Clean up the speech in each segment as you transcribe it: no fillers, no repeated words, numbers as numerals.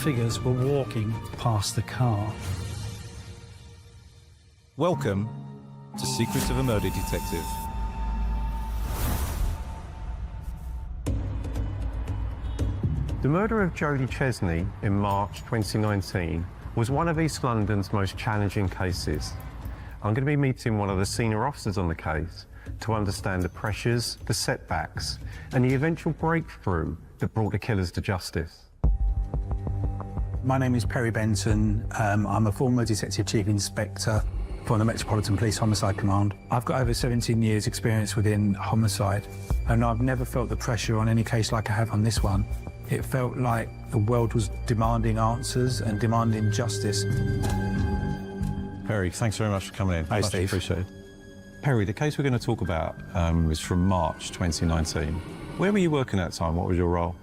Figures were walking past the car. Welcome to Secrets of a Murder Detective. The murder of Jodie Chesney in March 2019 was one of East London's most challenging cases. I'm going to be meeting one of the senior officers on the case to understand the pressures, the setbacks, and the eventual breakthrough that brought the killers to justice. My name is Perry Benton. I'm a former Detective Chief Inspector for the Metropolitan Police Homicide Command. I've got over 17 years experience within homicide, and I've never felt the pressure on any case like I have on this one. It felt like the world was demanding answers and demanding justice. Perry, thanks very much for coming in. Hi, Much Steve. appreciated. Perry, the case we're going to talk about was from March 2019. Where were you working at the time? What was your role?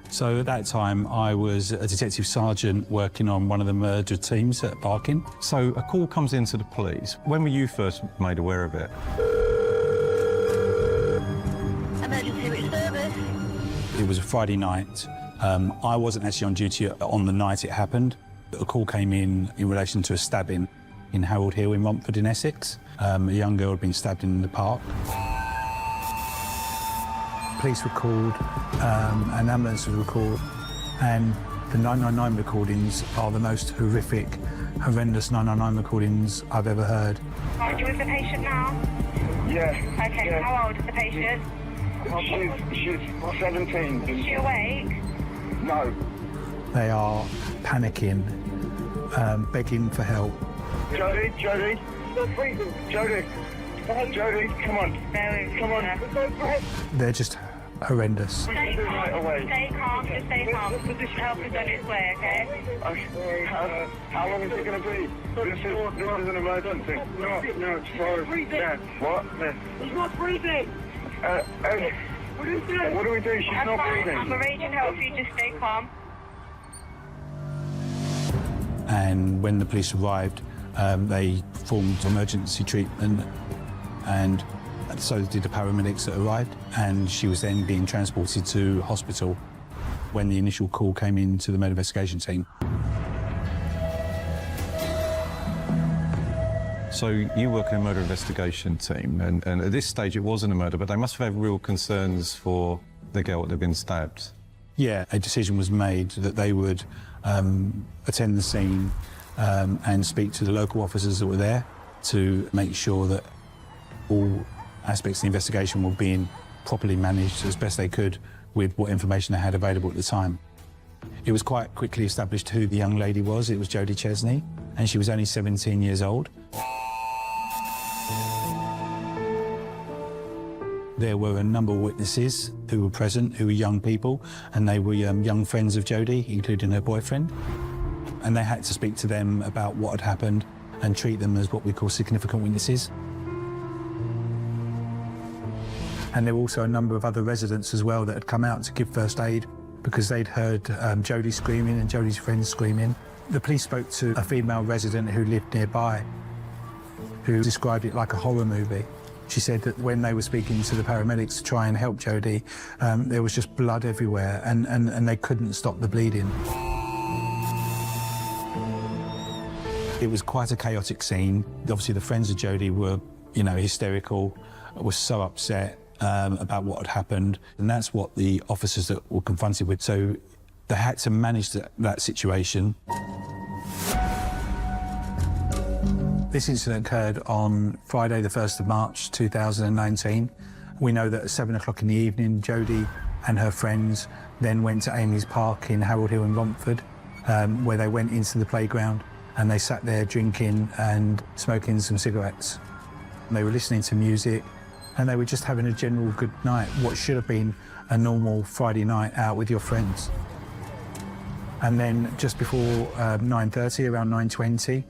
So at that time, I was a detective sergeant working on one of the murder teams at Barking. So a call comes into the police. When were you first made aware of it? Emergency which service? It was a Friday night. I wasn't actually on duty on the night it happened. A call came in relation to a stabbing in Harold Hill in Romford in Essex. A young girl had been stabbed in the park. Police were called, an ambulance was called, and the 999 recordings are the most horrific, horrendous 999 recordings I've ever heard. Are you with the patient now? Yeah. Okay, Yeah. how old is the patient? She's 17. Is she awake? No. They are panicking, begging for help. Jodie. Jodie, come on. Come on. They're just horrendous. Stay calm. Right away. Stay calm. Just stay calm. Help is on its way, okay? How long is it going to be? This is an emergency. No, it's fine. Yeah. What? He's not breathing. What do we do? She's not breathing. I'm arranging help for you. Just stay calm. And when the police arrived, they formed emergency treatment, and so did the paramedics that arrived, and she was then being transported to hospital when the initial call came in to the murder investigation team. So you work in a murder investigation team, and at this stage it wasn't a murder, but they must have had real concerns for the girl that had been stabbed. Yeah, a decision was made that they would attend the scene and speak to the local officers that were there to make sure that all aspects of the investigation were being properly managed as best they could with what information they had available at the time. It was quite quickly established who the young lady was. It was Jodie Chesney, and she was only 17 years old. There were a number of witnesses who were present, who were young people, and they were young friends of Jodie, including her boyfriend. And they had to speak to them about what had happened and treat them as what we call significant witnesses. And there were also a number of other residents as well that had come out to give first aid because they'd heard Jodie screaming and Jodie's friends screaming. The police spoke to a female resident who lived nearby, who described it like a horror movie. She said that when they were speaking to the paramedics to try and help Jodie, there was just blood everywhere and they couldn't stop the bleeding. It was quite a chaotic scene. Obviously the friends of Jodie were, hysterical, were so upset about what had happened, and that's what the officers that were confronted with. So they had to manage that situation. This incident occurred on Friday, the 1st of March, 2019. We know that at 7 o'clock in the evening, Jodie and her friends then went to Amy's Park in Harold Hill in Romford, where they went into the playground and they sat there drinking and smoking some cigarettes. They were listening to music and they were just having a general good night, what should have been a normal Friday night out with your friends. And then just before 9:30, around 9:20,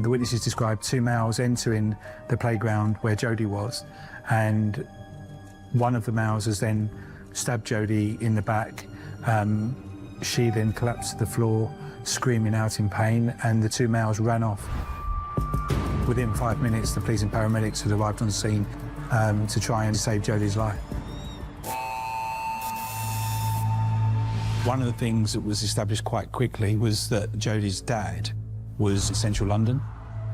the witnesses described two males entering the playground where Jodie was, and one of the males has then stabbed Jodie in the back. She then collapsed to the floor, screaming out in pain, and the two males ran off. Within 5 minutes, the police and paramedics had arrived on scene to try and save Jodie's life. One of the things that was established quite quickly was that Jodie's dad was in central London,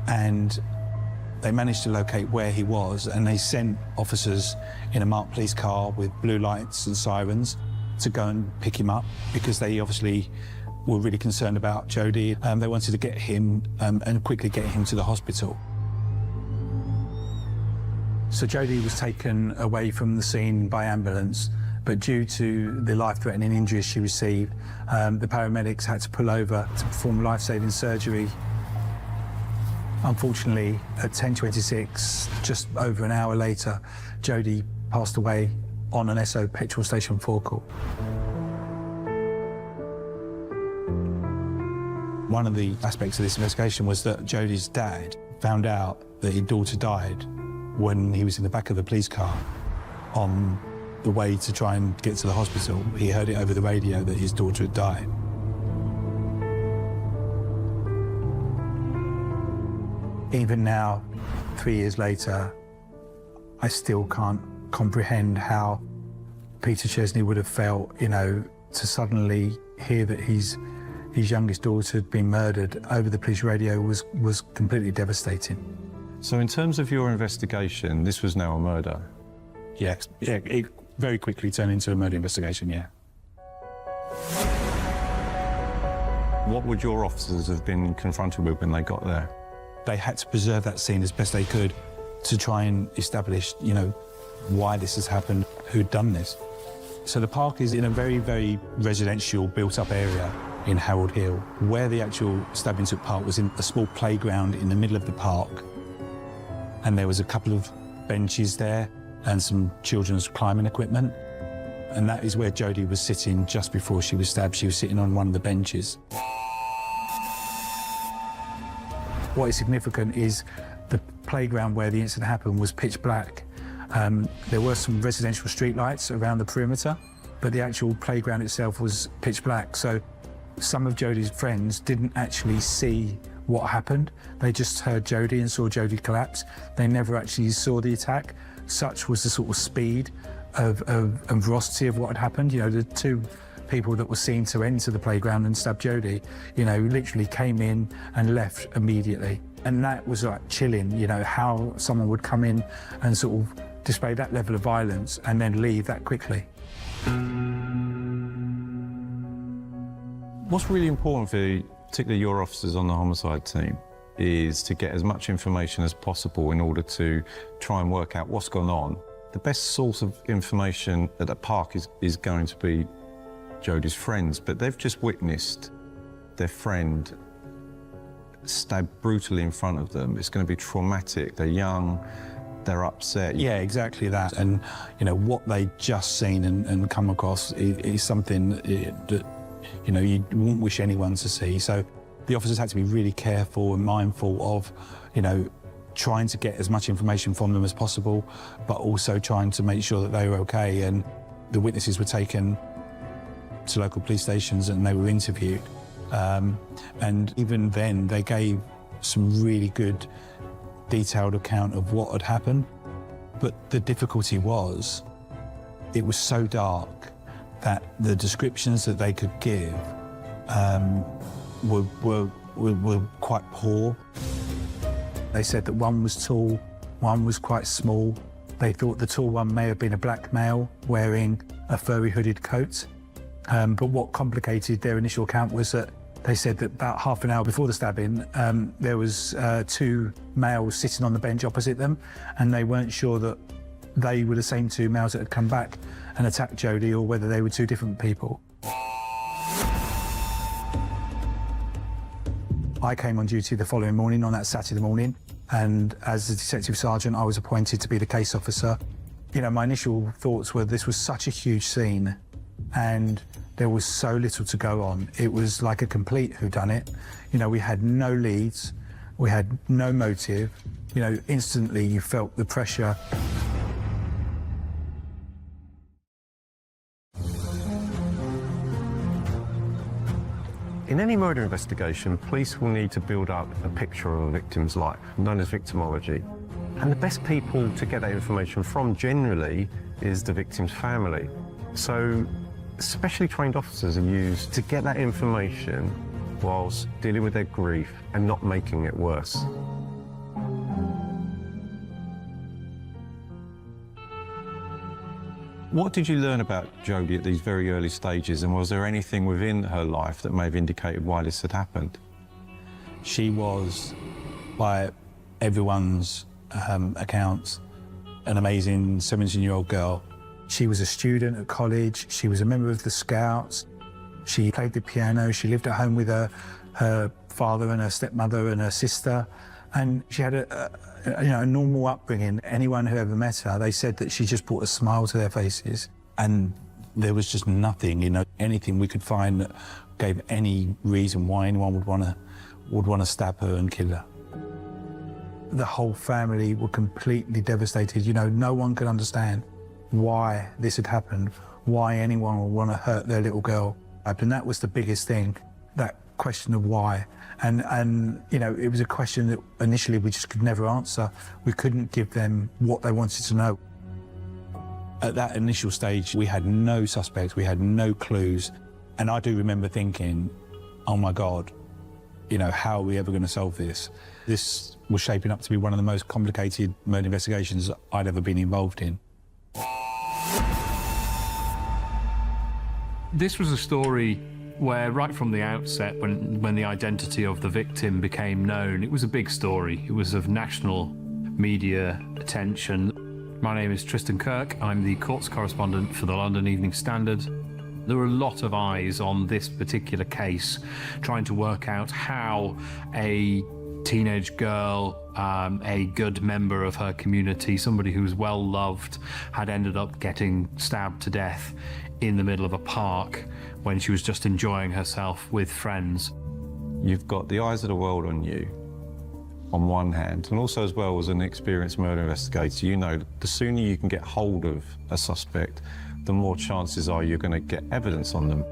and they managed to locate where he was, and they sent officers in a marked police car with blue lights and sirens to go and pick him up, because they obviously were really concerned about Jodie. They wanted to get him and quickly get him to the hospital. So Jodie was taken away from the scene by ambulance, but due to the life-threatening injuries she received, the paramedics had to pull over to perform life-saving surgery. Unfortunately, at 10:26, just over an hour later, Jodie passed away on an Esso petrol station forecourt. One of the aspects of this investigation was that Jodie's dad found out that his daughter died when he was in the back of the police car on the way to try and get to the hospital. He heard it over the radio that his daughter had died. Even now, 3 years later, I still can't comprehend how Peter Chesney would have felt, you know, to suddenly hear that his youngest daughter had been murdered over the police radio was completely devastating. So in terms of your investigation, this was now a murder? Yeah, it very quickly turned into a murder investigation, yeah. What would your officers have been confronted with when they got there? They had to preserve that scene as best they could to try and establish, you know, why this has happened, who'd done this. So the park is in a very, very residential, built-up area in Harold Hill. Where the actual stabbing took part was in a small playground in the middle of the park. And there was a couple of benches there and some children's climbing equipment. And that is where Jodie was sitting just before she was stabbed. She was sitting on one of the benches. What is significant is the playground where the incident happened was pitch black. There were some residential streetlights around the perimeter, but the actual playground itself was pitch black. So some of Jodie's friends didn't actually see what happened. They just heard Jodie and saw Jodie collapse. They never actually saw the attack. Such was the sort of speed and ferocity of what had happened. You know, the two people that were seen to enter the playground and stab Jodie, you know, literally came in and left immediately. And that was like chilling, you know, how someone would come in and sort of display that level of violence and then leave that quickly. What's really important for particularly your officers on the homicide team is to get as much information as possible in order to try and work out what's gone on. The best source of information at the park is going to be Jodie's friends, but they've just witnessed their friend stabbed brutally in front of them. It's going to be traumatic. They're young, they're upset. Yeah, exactly that. And, you know, what they just seen and come across is something that, you know, you wouldn't wish anyone to see. So the officers had to be really careful and mindful of, you know, trying to get as much information from them as possible, but also trying to make sure that they were okay. And the witnesses were taken to local police stations and they were interviewed. And even then, they gave some really good, detailed account of what had happened. But the difficulty was, it was so dark that the descriptions that they could give were quite poor. They said that one was tall, one was quite small. They thought the tall one may have been a black male wearing a furry hooded coat. But what complicated their initial account was that they said that about half an hour before the stabbing, there was two males sitting on the bench opposite them, and they weren't sure that they were the same two males that had come back and attacked Jodie, or whether they were two different people. I came on duty the following morning, on that Saturday morning, and as the detective sergeant, I was appointed to be the case officer. You know, my initial thoughts were this was such a huge scene, and there was so little to go on. It was like a complete whodunit. You know, we had no leads, we had no motive. You know, instantly you felt the pressure. In any murder investigation, police will need to build up a picture of a victim's life, known as victimology. And the best people to get that information from generally is the victim's family. So specially trained officers are used to get that information whilst dealing with their grief and not making it worse. What did you learn about Jodie at these very early stages, and was there anything within her life that may have indicated why this had happened? She was, by everyone's accounts, an amazing 17-year-old girl. She was a student at college, she was a member of the Scouts, she played the piano, she lived at home with her father and her stepmother and her sister, and she had a normal upbringing. Anyone who ever met her, they said that she just brought a smile to their faces, and there was just nothing, anything we could find that gave any reason why anyone would want to stab her and kill her. The whole family were completely devastated. No one could understand why this had happened, why anyone would want to hurt their little girl. And that was the biggest thing, that question of why. And it was a question that initially we just could never answer. We couldn't give them what they wanted to know. At that initial stage, we had no suspects, we had no clues. And I do remember thinking, oh my God, how are we ever going to solve this? This was shaping up to be one of the most complicated murder investigations I'd ever been involved in. This was a story where right from the outset, when the identity of the victim became known, it was a big story. It was of national media attention. My name is Tristan Kirk. I'm the courts correspondent for the London Evening Standard. There were a lot of eyes on this particular case, trying to work out how a teenage girl, a good member of her community, somebody who was well loved, had ended up getting stabbed to death in the middle of a park when she was just enjoying herself with friends. You've got the eyes of the world on you, on one hand, and also as well as an experienced murder investigator, the sooner you can get hold of a suspect, the more chances are you're going to get evidence on them.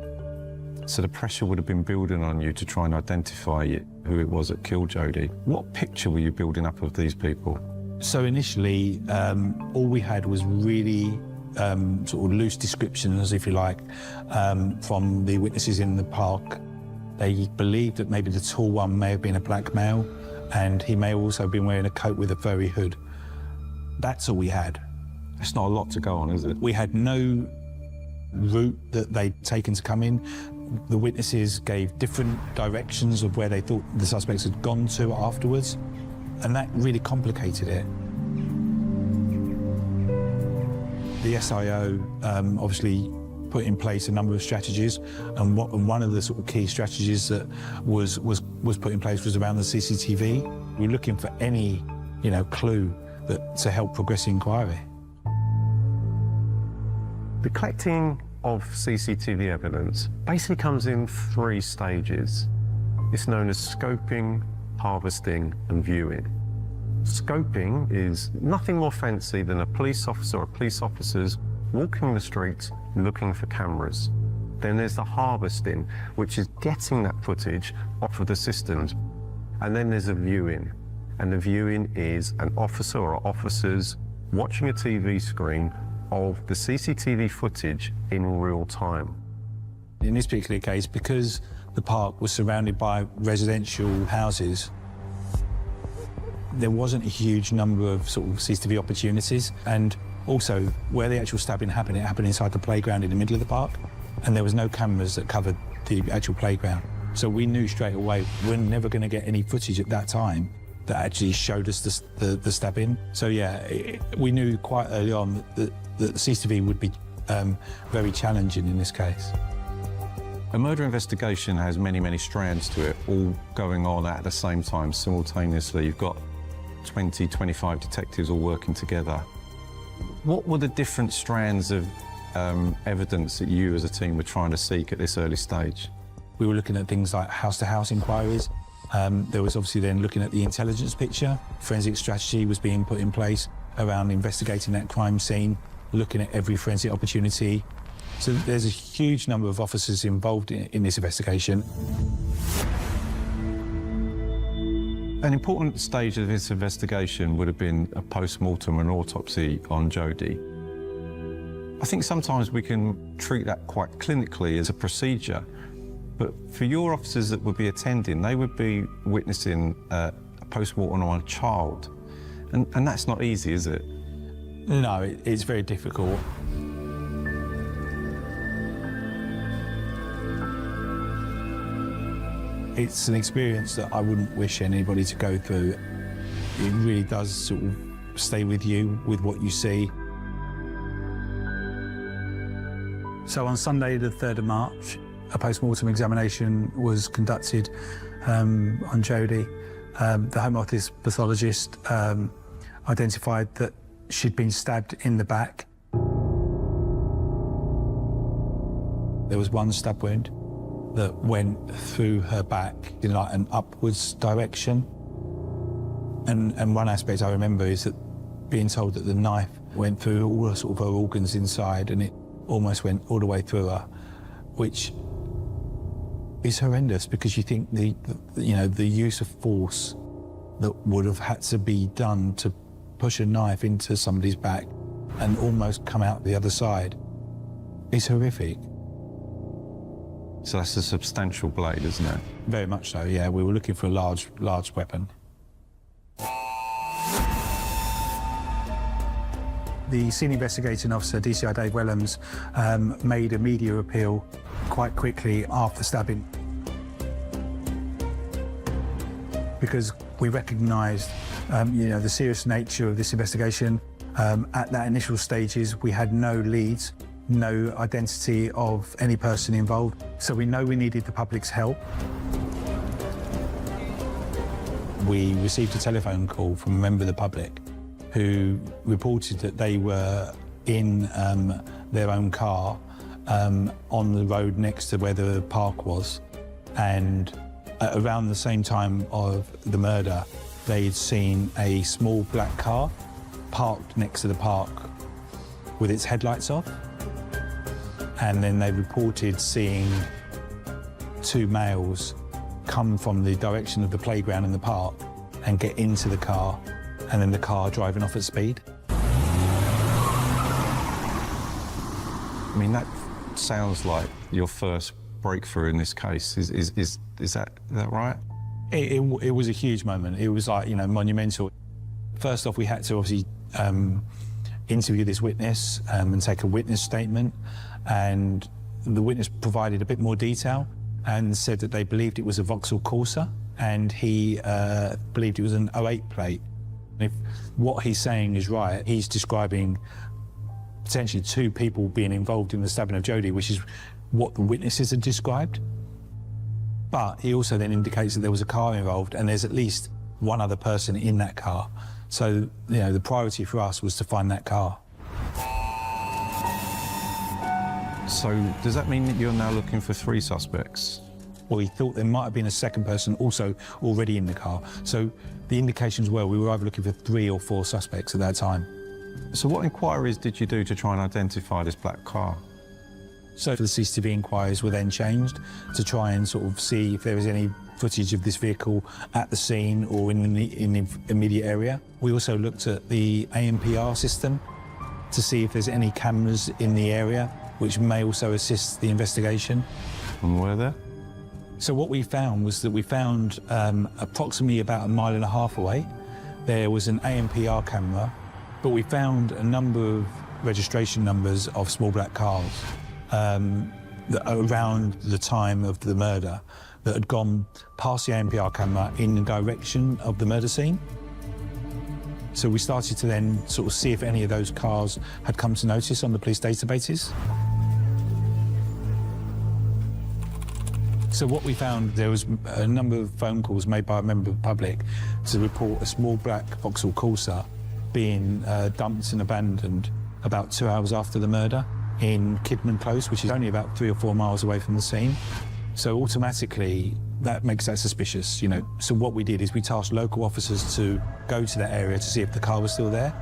So the pressure would have been building on you to try and identify who it was that killed Jodie. What picture were you building up of these people? So initially, all we had was really sort of loose descriptions, if you like, from the witnesses in the park. They believed that maybe the tall one may have been a black male, and he may also have been wearing a coat with a furry hood. That's all we had. It's not a lot to go on, is it? We had no route that they'd taken to come in. The witnesses gave different directions of where they thought the suspects had gone to afterwards, and that really complicated it. The SIO obviously put in place a number of strategies, and one of the sort of key strategies that was put in place was around the CCTV. We were looking for any, clue to help progress the inquiry. The collecting of CCTV evidence basically comes in 3 stages. It's known as scoping, harvesting, and viewing. Scoping is nothing more fancy than a police officer or police officers walking the streets looking for cameras. Then there's the harvesting, which is getting that footage off of the systems. And then there's a viewing. And the viewing is an officer or officers watching a TV screen of the CCTV footage in real time. In this particular case, because the park was surrounded by residential houses, there wasn't a huge number of sort of CCTV opportunities, and also where the actual stabbing happened, it happened inside the playground in the middle of the park, and there was no cameras that covered the actual playground. So we knew straight away we're never going to get any footage at that time that actually showed us the stabbing. So yeah, we knew quite early on that CCTV would be very challenging in this case. A murder investigation has many, many strands to it, all going on at the same time, simultaneously. You've got 20, 25 detectives all working together. What were the different strands of evidence that you as a team were trying to seek at this early stage? We were looking at things like house-to-house inquiries. There was obviously then looking at the intelligence picture. Forensic strategy was being put in place around investigating that crime scene, looking at every forensic opportunity. So there's a huge number of officers involved in this investigation. An important stage of this investigation would have been a post-mortem and autopsy on Jodie. I think sometimes we can treat that quite clinically as a procedure, but for your officers that would be attending, they would be witnessing a post-mortem on a child. And that's not easy, is it? No, it's very difficult. It's an experience that I wouldn't wish anybody to go through. It really does sort of stay with you, with what you see. So on Sunday, the 3rd of March, a post-mortem examination was conducted on Jodie. The Home Office pathologist identified that she'd been stabbed in the back. There was one stab wound that went through her back in like an upwards direction. And one aspect I remember is that being told that the knife went through all her, sort of her organs inside, and it almost went all the way through her, which is horrendous because you think the use of force that would have had to be done to push a knife into somebody's back and almost come out the other side is horrific. So that's a substantial blade, isn't it? Very much so, yeah. We were looking for a large weapon. The senior investigating officer, DCI Dave Wellams, made a media appeal quite quickly after stabbing, because we recognised the serious nature of this investigation. At that initial stages, we had no leads, no identity of any person involved, so we know we needed the public's help. We received a telephone call from a member of the public who reported that they were in their own car on the road next to where the park was, and around the same time of the murder, they'd seen a small black car parked next to the park with its headlights off. And then they reported seeing 2 males come from the direction of the playground in the park and get into the car, and then the car driving off at speed. I mean, that sounds like your first breakthrough in this case. Is that right? It was a huge moment. It was like, monumental. First off, we had to obviously interview this witness and take a witness statement, and the witness provided a bit more detail and said that they believed it was a Vauxhall Corsa, and he believed it was an 08 plate. If what he's saying is right, he's describing potentially 2 people being involved in the stabbing of Jodie, which is what the witnesses had described. But he also then indicates that there was a car involved and there's at least one other person in that car. So, the priority for us was to find that car. So does that mean that you're now looking for 3 suspects? Well, we thought there might have been a second person also already in the car. So the indications were we were either looking for 3 or 4 suspects at that time. So what inquiries did you do to try and identify this black car? So the CCTV inquiries were then changed to try and sort of see if there was any footage of this vehicle at the scene or in the immediate area. We also looked at the ANPR system to see if there's any cameras in the area, which may also assist the investigation. And were there? So what we found was that we found approximately about 1.5 miles away, there was an ANPR camera, but we found a number of registration numbers of small black cars that around the time of the murder that had gone past the ANPR camera in the direction of the murder scene. So we started to then sort of see if any of those cars had come to notice on the police databases. So what we found, there was a number of phone calls made by a member of the public to report a small black Vauxhall Corsa being dumped and abandoned about 2 hours after the murder in Kidman Close, which is only about 3 or 4 miles away from the scene. So automatically, that makes that suspicious, So what we did is we tasked local officers to go to that area to see if the car was still there,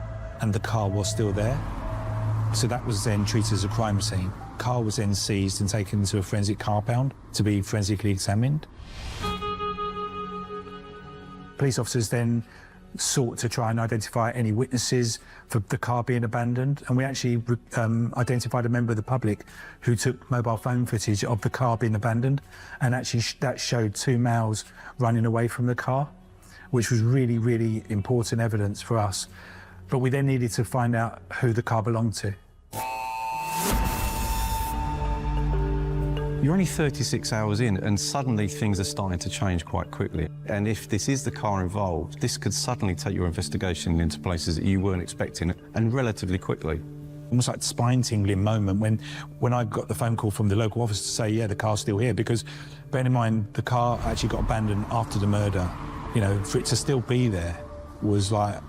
and the car was still there. So that was then treated as a crime scene. Car was then seized and taken to a forensic car pound to be forensically examined. Police officers then sought to try and identify any witnesses for the car being abandoned, and we actually identified a member of the public who took mobile phone footage of the car being abandoned, and actually that showed 2 males running away from the car, which was really, really important evidence for us. But we then needed to find out who the car belonged to. You're only 36 hours in and suddenly things are starting to change quite quickly. And if this is the car involved, this could suddenly take your investigation into places that you weren't expecting, and relatively quickly. Almost like spine-tingling moment when I got the phone call from the local office to say, yeah, the car's still here, because bear in mind, the car actually got abandoned after the murder. You know, for it to still be there was like,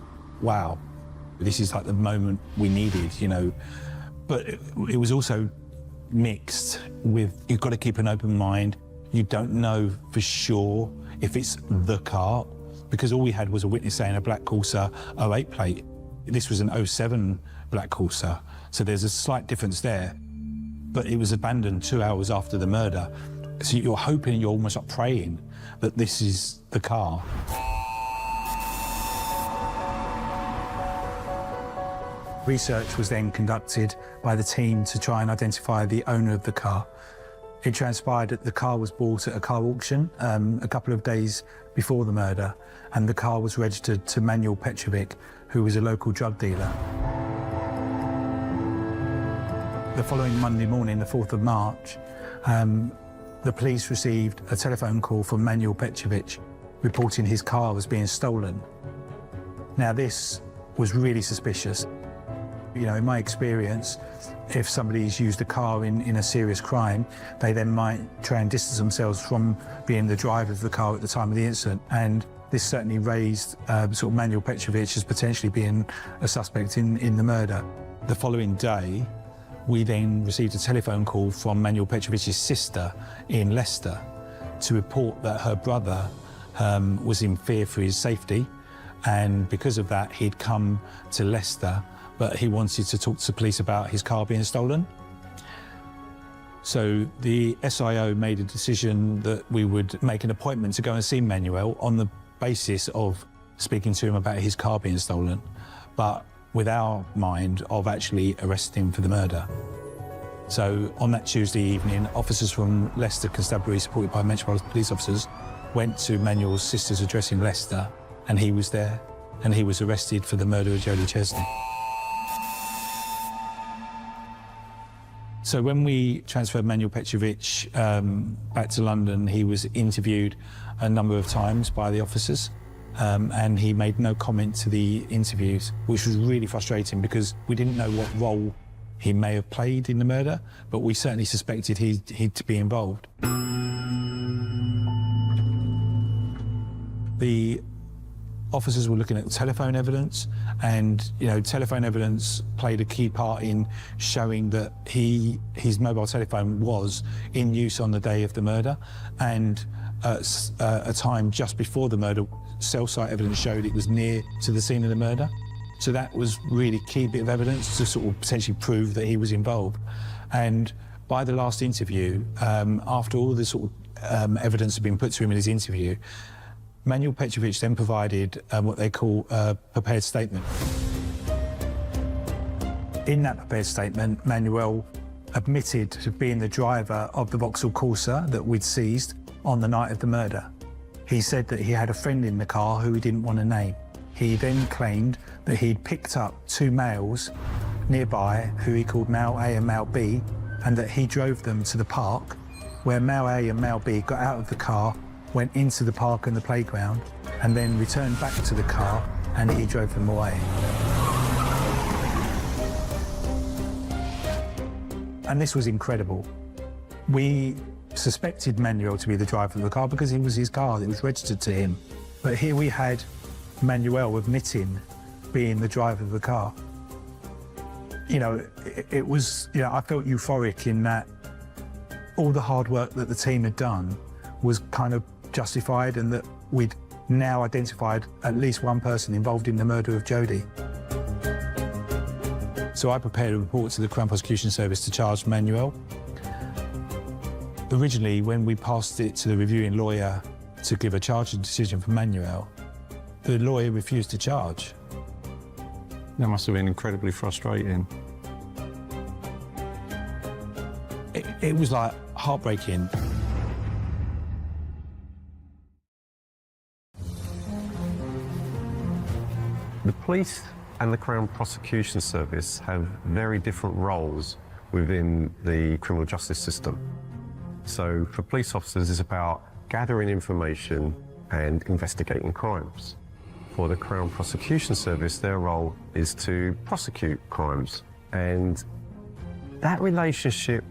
wow, this is like the moment we needed, you know. But it was also mixed with, you've got to keep an open mind. You don't know for sure if it's the car, because all we had was a witness saying a black Corsa 08 plate. This was an 07 black Corsa, so there's a slight difference there. But it was abandoned 2 hours after the murder. So you're hoping, you're almost like praying that this is the car. Research was then conducted by the team to try and identify the owner of the car. It transpired that the car was bought at a car auction a couple of days before the murder, and the car was registered to Manuel Petrovic, who was a local drug dealer. The following Monday morning, the 4th of March, the police received a telephone call from Manuel Petrovic reporting his car was being stolen. Now, this was really suspicious. You know, in my experience, if somebody's used a car in a serious crime, they then might try and distance themselves from being the driver of the car at the time of the incident. And this certainly raised sort of Manuel Petrovic as potentially being a suspect in the murder. The following day, we then received a telephone call from Manuel Petrovic's sister in Leicester to report that her brother was in fear for his safety, and because of that, he'd come to Leicester, but he wanted to talk to police about his car being stolen. So the SIO made a decision that we would make an appointment to go and see Manuel on the basis of speaking to him about his car being stolen, but with our mind of actually arresting him for the murder. So on that Tuesday evening, officers from Leicester Constabulary, supported by Metropolitan Police officers, went to Manuel's sister's address in Leicester, and he was there, and he was arrested for the murder of Jodie Chesney. So when we transferred Manuel Petrovic back to London, he was interviewed a number of times by the officers, and he made no comment to the interviews, which was really frustrating because we didn't know what role he may have played in the murder, but we certainly suspected he'd to be involved. The officers were looking at telephone evidence, and telephone evidence played a key part in showing that his mobile telephone was in use on the day of the murder, and at a time just before the murder, cell site evidence showed it was near to the scene of the murder. So that was really key bit of evidence to sort of potentially prove that he was involved. And by the last interview, after all the sort of evidence had been put to him in his interview, Manuel Petrovic then provided what they call a prepared statement. In that prepared statement, Manuel admitted to being the driver of the Vauxhall Corsa that we'd seized on the night of the murder. He said that he had a friend in the car who he didn't want to name. He then claimed that he'd picked up 2 males nearby who he called Male A and Male B, and that he drove them to the park, where Male A and Male B got out of the car, went into the park and the playground, and then returned back to the car, and he drove them away. And this was incredible. We suspected Manuel to be the driver of the car because it was his car, it was registered to him. But here we had Manuel admitting being the driver of the car. It was, I felt euphoric in that all the hard work that the team had done was kind of justified, and that we'd now identified at least one person involved in the murder of Jodie. So I prepared a report to the Crown Prosecution Service to charge Manuel. Originally, when we passed it to the reviewing lawyer to give a charging decision for Manuel, the lawyer refused to charge. That must have been incredibly frustrating. It was like heartbreaking. The police and the Crown Prosecution Service have very different roles within the criminal justice system. So for police officers, it's about gathering information and investigating crimes. For the Crown Prosecution Service, their role is to prosecute crimes. And that relationship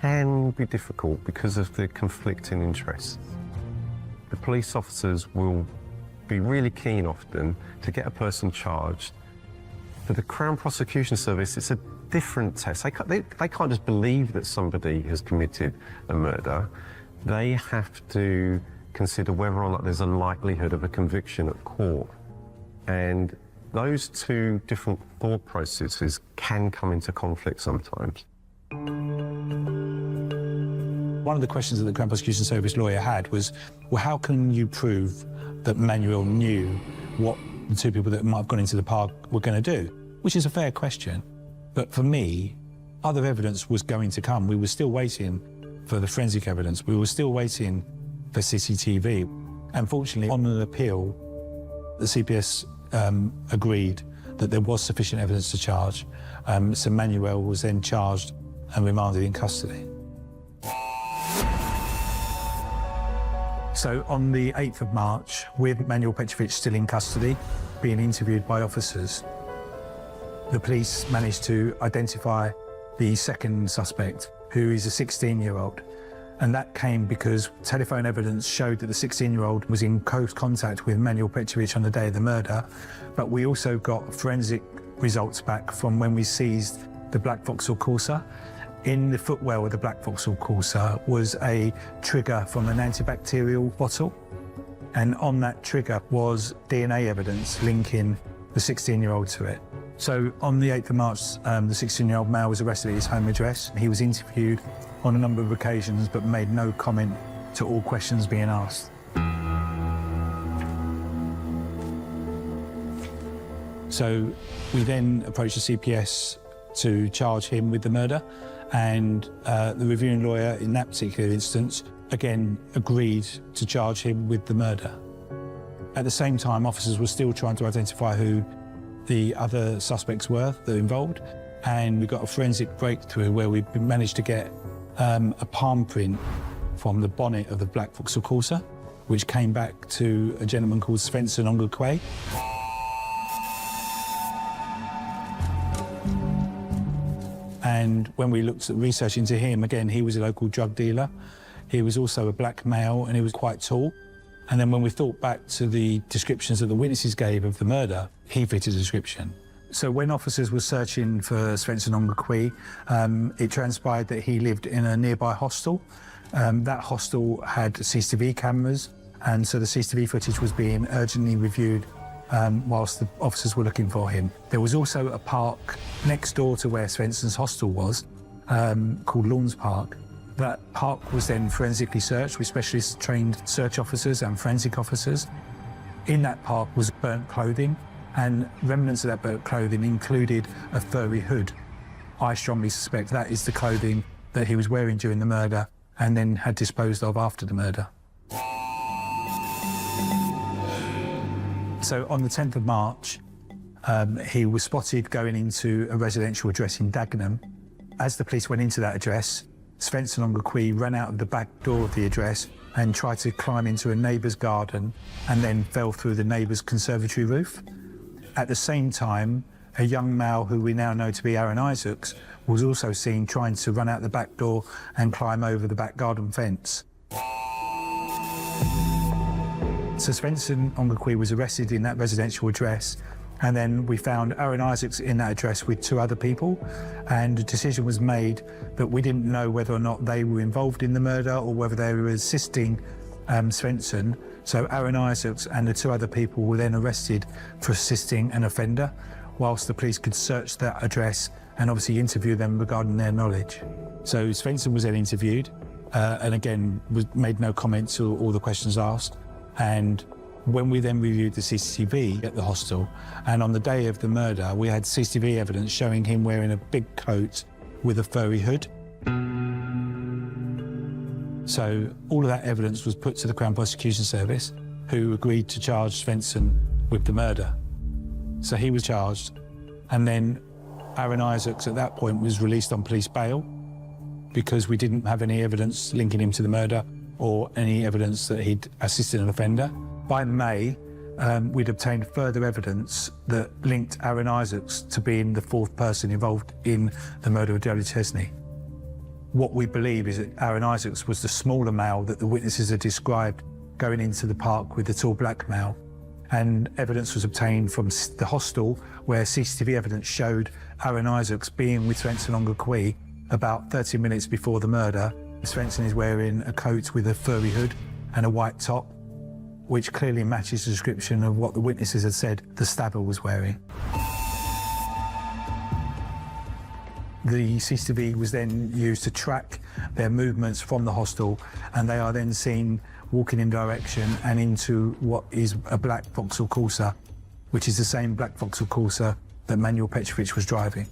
can be difficult because of the conflicting interests. The police officers will be really keen often to get a person charged. For the Crown Prosecution Service, it's a different test. They can't just believe that somebody has committed a murder. They have to consider whether or not there's a likelihood of a conviction at court. And those two different thought processes can come into conflict sometimes. One of the questions that the Crown Prosecution Service lawyer had was, well, how can you prove that Manuel knew what the two people that might have gone into the park were going to do? Which is a fair question. But for me, other evidence was going to come. We were still waiting for the forensic evidence. We were still waiting for CCTV. Unfortunately, on an appeal, the CPS agreed that there was sufficient evidence to charge. So Manuel was then charged and remanded in custody. So on the 8th of March, with Manuel Petrovic still in custody, being interviewed by officers, the police managed to identify the second suspect, who is a 16-year-old. And that came because telephone evidence showed that the 16-year-old was in close contact with Manuel Petrovic on the day of the murder. But we also got forensic results back from when we seized the black Vauxhall Corsa. In the footwell of the black Vauxhall Corsa was a trigger from an antibacterial bottle. And on that trigger was DNA evidence linking the 16-year-old to it. So on the 8th of March, the 16-year-old male was arrested at his home address. He was interviewed on a number of occasions, but made no comment to all questions being asked. So we then approached the CPS to charge him with the murder, and the reviewing lawyer in that particular instance, again, agreed to charge him with the murder. At the same time, officers were still trying to identify who the other suspects were that were involved, and we got a forensic breakthrough where we managed to get a palm print from the bonnet of the black Vauxhall Corsa, which came back to a gentleman called Svensson Ongakwe. And when we looked at research into him, again, he was a local drug dealer. He was also a black male, and he was quite tall. And then when we thought back to the descriptions that the witnesses gave of the murder, he fitted the description. So when officers were searching for Svensson Ongakwe, it transpired that he lived in a nearby hostel. That hostel had CCTV cameras, and so the CCTV footage was being urgently reviewed whilst the officers were looking for him. There was also a park next door to where Svensson's hostel was, called Lawns Park. That park was then forensically searched with specialist trained search officers and forensic officers. In that park was burnt clothing, and remnants of that burnt clothing included a furry hood. I strongly suspect that is the clothing that he was wearing during the murder and then had disposed of after the murder. So on the 10th of March, he was spotted going into a residential address in Dagenham. As the police went into that address, Svensson Ongakwe ran out of the back door of the address and tried to climb into a neighbour's garden and then fell through the neighbour's conservatory roof. At the same time, a young male who we now know to be Aaron Isaacs was also seen trying to run out the back door and climb over the back garden fence. So Svensson Ongakwe was arrested in that residential address, and then we found Aaron Isaacs in that address with two other people, and a decision was made that we didn't know whether or not they were involved in the murder or whether they were assisting Svensson. So Aaron Isaacs and the two other people were then arrested for assisting an offender, whilst the police could search that address and obviously interview them regarding their knowledge. So Svensson was then interviewed, and again made no comment to all the questions asked. And When we then reviewed the CCTV at the hostel, and on the day of the murder, we had CCTV evidence showing him wearing a big coat with a furry hood. So all of that evidence was put to the Crown Prosecution Service, who agreed to charge Svensson with the murder. So he was charged, and then Aaron Isaacs at that point was released on police bail because we didn't have any evidence linking him to the murder or any evidence that he'd assisted an offender. By May, we'd obtained further evidence that linked Aaron Isaacs to being the fourth person involved in the murder of Jodie Chesney. What we believe is that Aaron Isaacs was the smaller male that the witnesses had described going into the park with the tall black male. And evidence was obtained from the hostel where CCTV evidence showed Aaron Isaacs being with Svensson on Gakui about 30 minutes before the murder. Svensson is wearing a coat with a furry hood and a white top, which clearly matches the description of what the witnesses had said the stabber was wearing. The CCTV was then used to track their movements from the hostel, and they are then seen walking in direction and into what is a black Vauxhall Corsa, which is the same black Vauxhall Corsa that Manuel Petrovic was driving.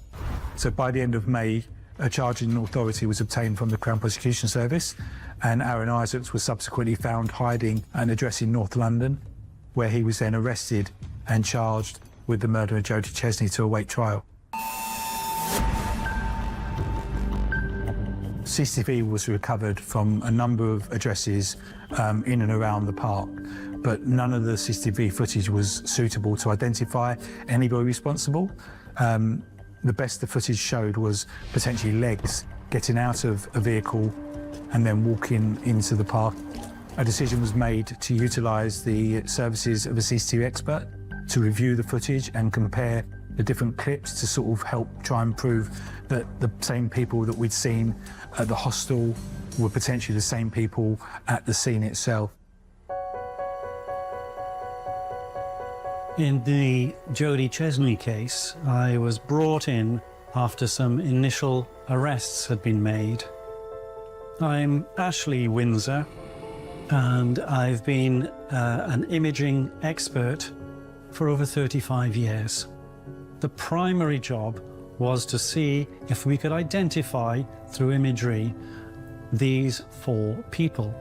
So by the end of May, a charging authority was obtained from the Crown Prosecution Service, and Aaron Isaacs was subsequently found hiding an address in North London, where he was then arrested and charged with the murder of Jodie Chesney to await trial. CCTV was recovered from a number of addresses in and around the park, but none of the CCTV footage was suitable to identify anybody responsible. The best the footage showed was potentially legs getting out of a vehicle and then walking into the park. A decision was made to utilise the services of a CCTV expert to review the footage and compare the different clips to sort of help try and prove that the same people that we'd seen at the hostel were potentially the same people at the scene itself. In the Jodie Chesney case, I was brought in after some initial arrests had been made. I'm Ashley Windsor, and I've been an imaging expert for over 35 years. The primary job was to see if we could identify through imagery these four people.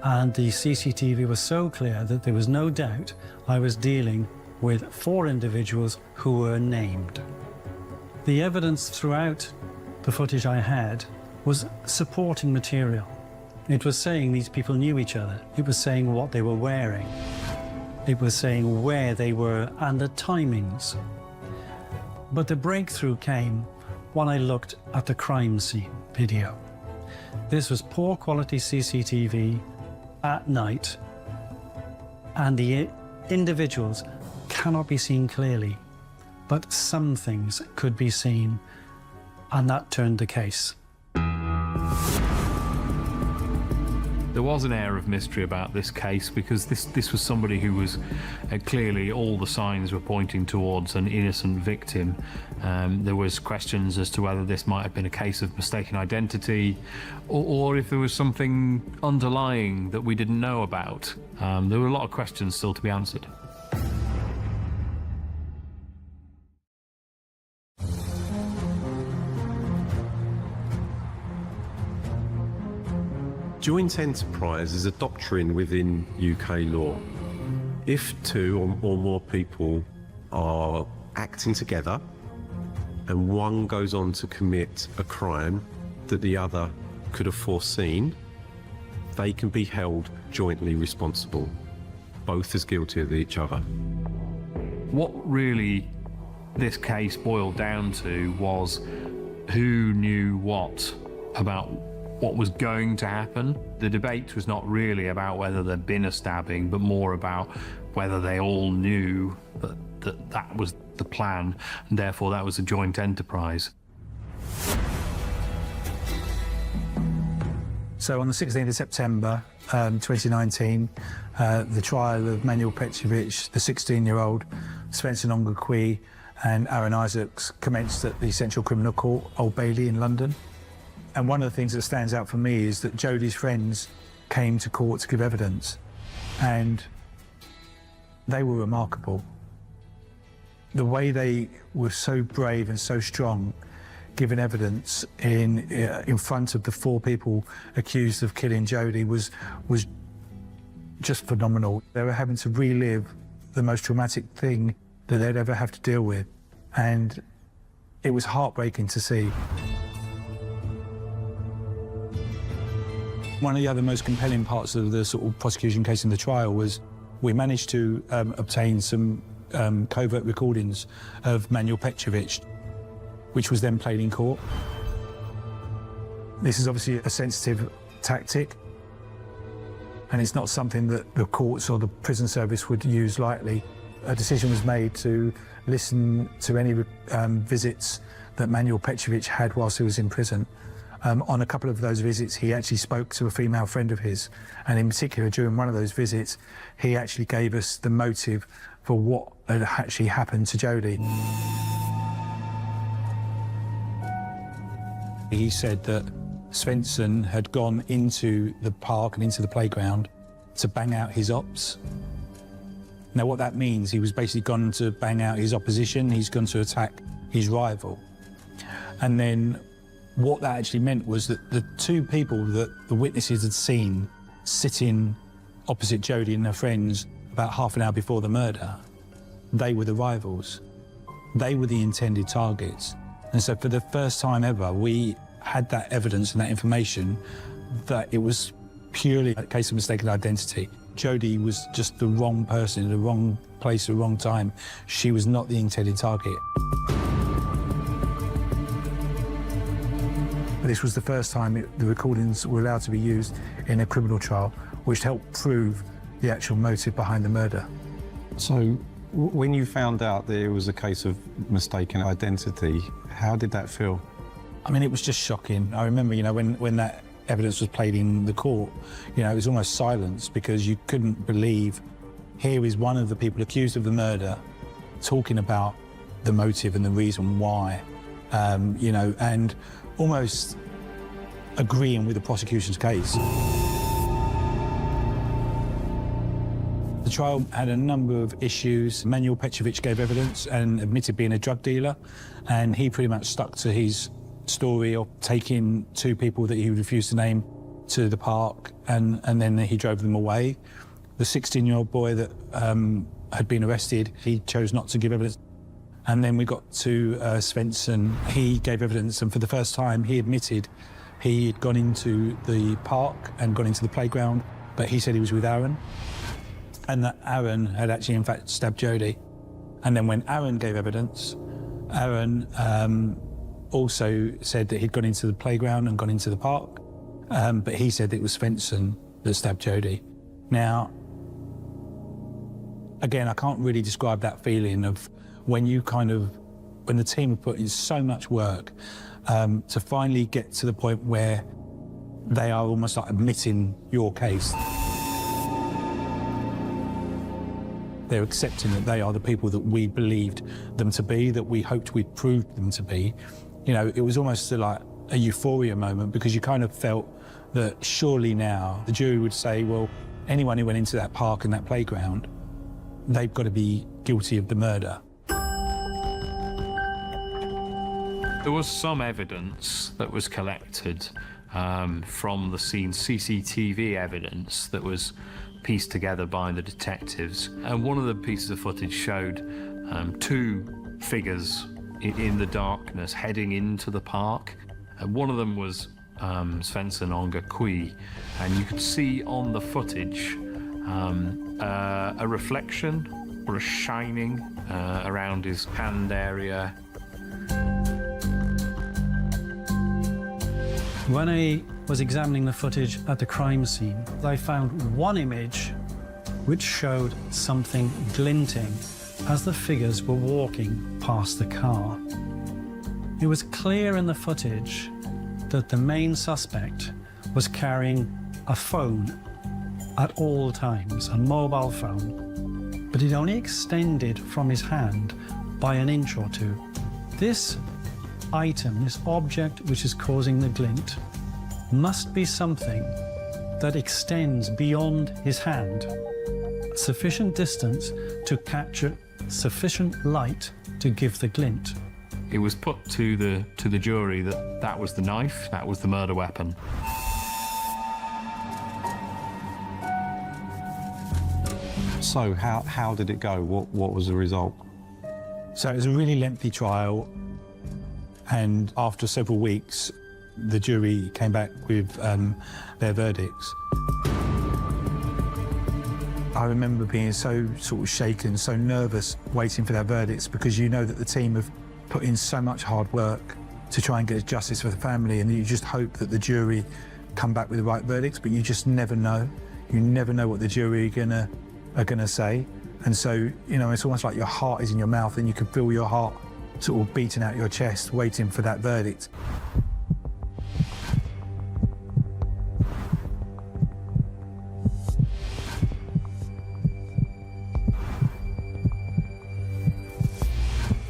And the CCTV was so clear that there was no doubt I was dealing with four individuals who were named. The evidence throughout the footage I had was supporting material. It was saying these people knew each other. It was saying what they were wearing. It was saying where they were and the timings. But the breakthrough came when I looked at the crime scene video. This was poor quality CCTV at night, and the individuals cannot be seen clearly, but some things could be seen, and that turned the case. There was an air of mystery about this case because this was somebody who was clearly all the signs were pointing towards an innocent victim. There was questions as to whether this might have been a case of mistaken identity or if there was something underlying that we didn't know about. There were a lot of questions still to be answered. Joint enterprise is a doctrine within UK law. If two or more people are acting together and one goes on to commit a crime that the other could have foreseen, they can be held jointly responsible, both as guilty of each other. What really this case boiled down to was who knew what about what was going to happen. The debate was not really about whether there'd been a stabbing, but more about whether they all knew that was the plan, and therefore that was a joint enterprise. So on the 16th of September 2019, the trial of Manuel Petrovic, the 16-year-old, Svensson Ongakwi and Aaron Isaacs commenced at the Central Criminal Court, Old Bailey in London. And one of the things that stands out for me is that Jodie's friends came to court to give evidence. And They were remarkable. The way they were so brave and so strong, giving evidence in front of the 4 people accused of killing Jodie was just phenomenal. They were having to relive the most traumatic thing that they'd ever have to deal with, and it was heartbreaking to see. One of the other most compelling parts of the sort of prosecution case in the trial was we managed to obtain some covert recordings of Manuel Petrovich, which was then played in court. This is obviously a sensitive tactic, and it's not something that the courts or the prison service would use lightly. A decision was made to listen to any visits that Manuel Petrovich had whilst he was in prison. On a couple of those visits, he actually spoke to a female friend of his, and in particular, during one of those visits, he actually gave us the motive for what had actually happened to Jodie. He said that Svensson had gone into the park and into the playground to bang out his ops. Now, what that means, he was basically gone to bang out his opposition, he's gone to attack his rival. And then what that actually meant was that the 2 people that the witnesses had seen sitting opposite Jodie and her friends about half an hour before the murder, they were the rivals. They were the intended targets. And so for the first time ever, we had that evidence and that information that it was purely a case of mistaken identity. Jodie was just the wrong person in the wrong place at the wrong time. She was not the intended target. But this was the first time the recordings were allowed to be used in a criminal trial, which helped prove the actual motive behind the murder. So when you found out that it was a case of mistaken identity, how did that feel? I mean, it was just shocking. I remember, you know, when that evidence was played in the court, you know, it was almost silence because you couldn't believe here is one of the people accused of the murder talking about the motive and the reason why, you know, and almost agreeing with the prosecution's case. The trial had a number of issues. Manuel Petrovich gave evidence and admitted being a drug dealer, and he pretty much stuck to his story of taking 2 people that he refused to name to the park, and then he drove them away. The 16-year-old boy that had been arrested, he chose not to give evidence. And then we got to Svensson. He gave evidence, and for the first time he admitted he had gone into the park and gone into the playground, but he said he was with Aaron, and that Aaron had actually in fact stabbed Jodie. And then when Aaron gave evidence, Aaron also said that he'd gone into the playground and gone into the park, but he said it was Svensson that stabbed Jodie. Now, again, I can't really describe that feeling of when the team have put in so much work to finally get to the point where they are almost like admitting your case. They're accepting that they are the people that we believed them to be, that we hoped we'd proved them to be. You know, it was almost like a euphoria moment because you kind of felt that surely now the jury would say, well, anyone who went into that park and that playground, they've got to be guilty of the murder. There was some evidence that was collected from the scene, CCTV evidence that was pieced together by the detectives. And one of the pieces of footage showed 2 figures in the darkness heading into the park. And one of them was Svensson Onga Kui, and you could see on the footage a reflection or a shining around his hand area. When I was examining the footage at the crime scene, I found one image which showed something glinting as the figures were walking past the car. It was clear in the footage that the main suspect was carrying a phone at all times, a mobile phone, but it only extended from his hand by an inch or 2. This item, this object which is causing the glint, must be something that extends beyond his hand. sufficient distance to capture sufficient light to give the glint. It was put to the jury that that was the knife, that was the murder weapon. So how did it go? What was the result? So it was a really lengthy trial, and after several weeks, the jury came back with their verdicts. I remember being so sort of shaken, so nervous, waiting for their verdicts, because you know that the team have put in so much hard work to try and get justice for the family, and you just hope that the jury come back with the right verdicts, but you just never know. You never know what the jury are gonna say. And so, you know, it's almost like your heart is in your mouth and you can feel your heart sort of beating out your chest, waiting for that verdict.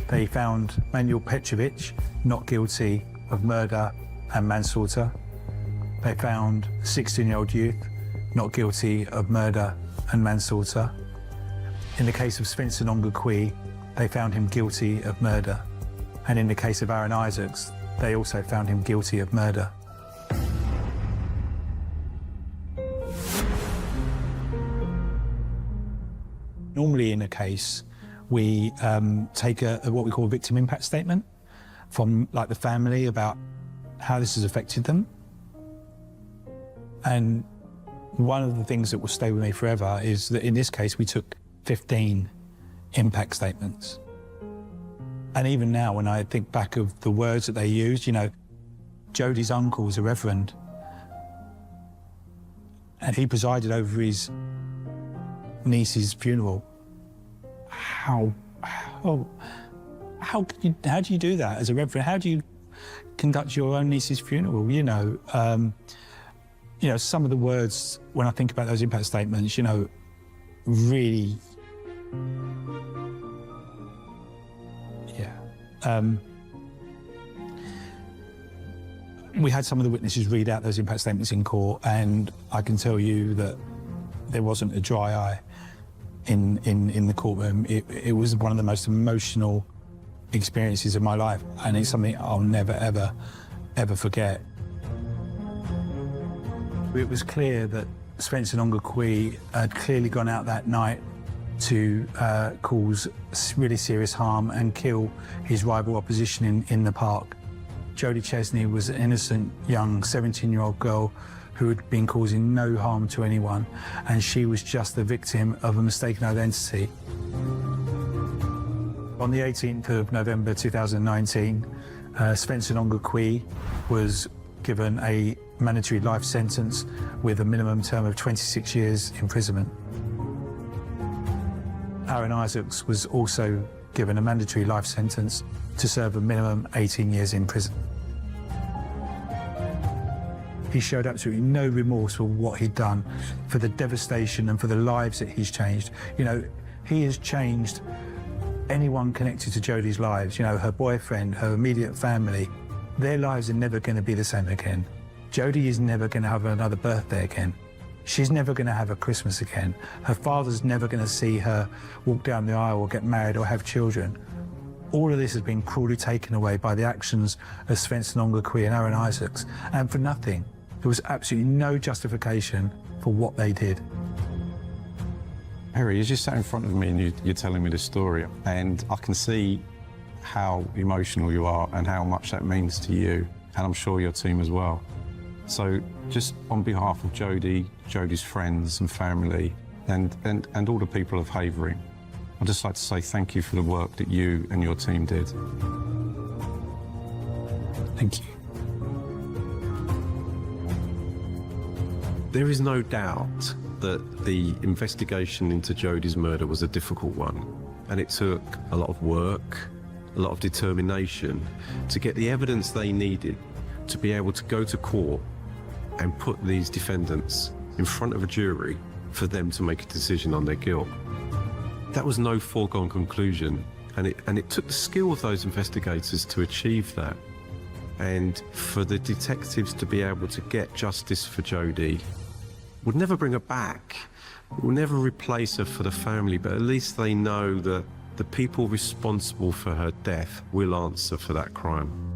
They found Manuel Petrovic not guilty of murder and manslaughter. They found a 16-year-old youth not guilty of murder and manslaughter. In the case of Spencer Nongakwi, they found him guilty of murder. And in the case of Aaron Isaacs, they also found him guilty of murder. Normally in a case, we take what we call a victim impact statement from like the family about how this has affected them. And one of the things that will stay with me forever is that in this case, we took 15 impact statements. And even now, when I think back of the words that they used, you know, Jodie's uncle was a reverend, and he presided over his niece's funeral. How do you do that as a reverend? How do you conduct your own niece's funeral? You know, some of the words when I think about those impact statements, you know, really, yeah. We had some of the witnesses read out those impact statements in court, and I can tell you that there wasn't a dry eye in the courtroom. It was one of the most emotional experiences of my life, and it's something I'll never, ever forget. It was clear that Spencer Nongakwi had clearly gone out that night to cause really serious harm and kill his rival opposition in the park. Jodie Chesney was an innocent young 17-year-old girl who had been causing no harm to anyone, and she was just the victim of a mistaken identity. On the 18th of November 2019, Spencer Nongakwi was given a mandatory life sentence with a minimum term of 26 years imprisonment. Aaron Isaacs was also given a mandatory life sentence to serve a minimum 18 years in prison. He showed absolutely no remorse for what he'd done, for the devastation and for the lives that he's changed. You know, he has changed anyone connected to Jodie's lives, you know, her boyfriend, her immediate family. Their lives are never going to be the same again. Jodie is never going to have another birthday again. She's never going to have a Christmas again. Her father's never going to see her walk down the aisle or get married or have children. All of this has been cruelly taken away by the actions of Spencer Nongakwi and Aaron Isaacs, and for nothing. There was absolutely no justification for what they did. Harry, you just sat in front of me and you're telling me this story, and I can see how emotional you are and how much that means to you, and I'm sure your team as well. So just on behalf of Jodie, Jodie's friends and family, and all the people of Havering, I'd just like to say thank you for the work that you and your team did. Thank you. There is no doubt that the investigation into Jodie's murder was a difficult one, and it took a lot of work, a lot of determination to get the evidence they needed to be able to go to court and put these defendants in front of a jury for them to make a decision on their guilt. That was no foregone conclusion, and it took the skill of those investigators to achieve that. And for the detectives to be able to get justice for Jodie would never bring her back, We'll never replace her for the family, but at least they know that the people responsible for her death will answer for that crime.